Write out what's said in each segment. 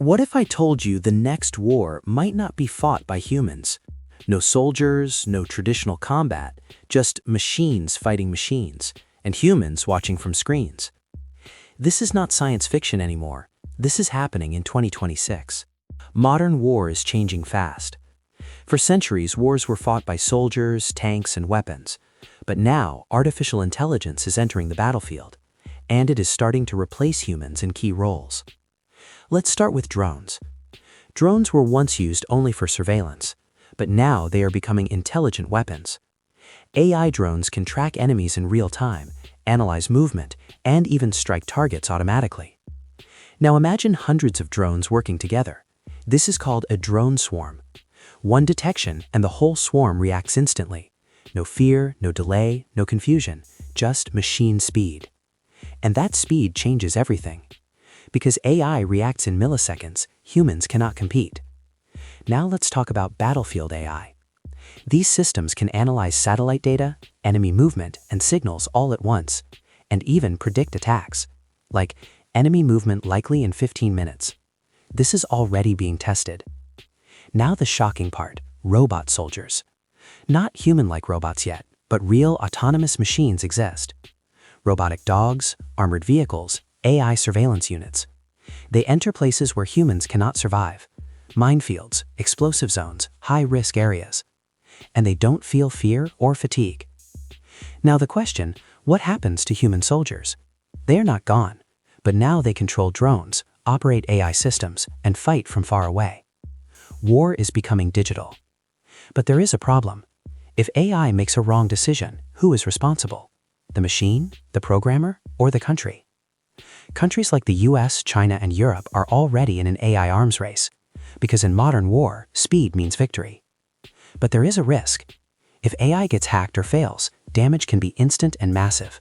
What if I told you the next war might not be fought by humans? No soldiers, no traditional combat, just machines fighting machines, and humans watching from screens. This is not science fiction anymore. This is happening in 2026. Modern war is changing fast. For centuries, wars were fought by soldiers, tanks, and weapons. But now, artificial intelligence is entering the battlefield, and it is starting to replace humans in key roles. Let's start with drones. Drones were once used only for surveillance, but now they are becoming intelligent weapons. AI drones can track enemies in real time, analyze movement, and even strike targets automatically. Now imagine hundreds of drones working together. This is called a drone swarm. One detection and the whole swarm reacts instantly. No fear, no delay, no confusion, just machine speed. And that speed changes everything. Because AI reacts in milliseconds, humans cannot compete. Now let's talk about battlefield AI. These systems can analyze satellite data, enemy movement, and signals all at once, and even predict attacks, like enemy movement likely in 15 minutes. This is already being tested. Now the shocking part, robot soldiers. Not human-like robots yet, but real autonomous machines exist. Robotic dogs, armored vehicles, AI surveillance units. They enter places where humans cannot survive. Minefields, explosive zones, high-risk areas. And they don't feel fear or fatigue. Now the question, what happens to human soldiers? They are not gone, but now they control drones, operate AI systems, and fight from far away. War is becoming digital. But there is a problem. If AI makes a wrong decision, who is responsible? The machine, the programmer, or the country? Countries like the US, China, and Europe are already in an AI arms race, because in modern war, speed means victory. But there is a risk. If AI gets hacked or fails, damage can be instant and massive.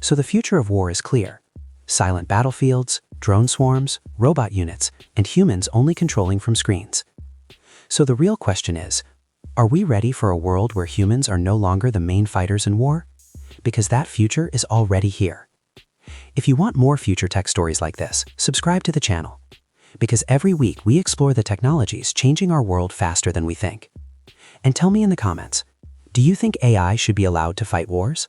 So the future of war is clear. Silent battlefields, drone swarms, robot units, and humans only controlling from screens. So the real question is, are we ready for a world where humans are no longer the main fighters in war? Because that future is already here. If you want more future tech stories like this, subscribe to the channel. Because every week we explore the technologies changing our world faster than we think. And tell me in the comments, do you think AI should be allowed to fight wars?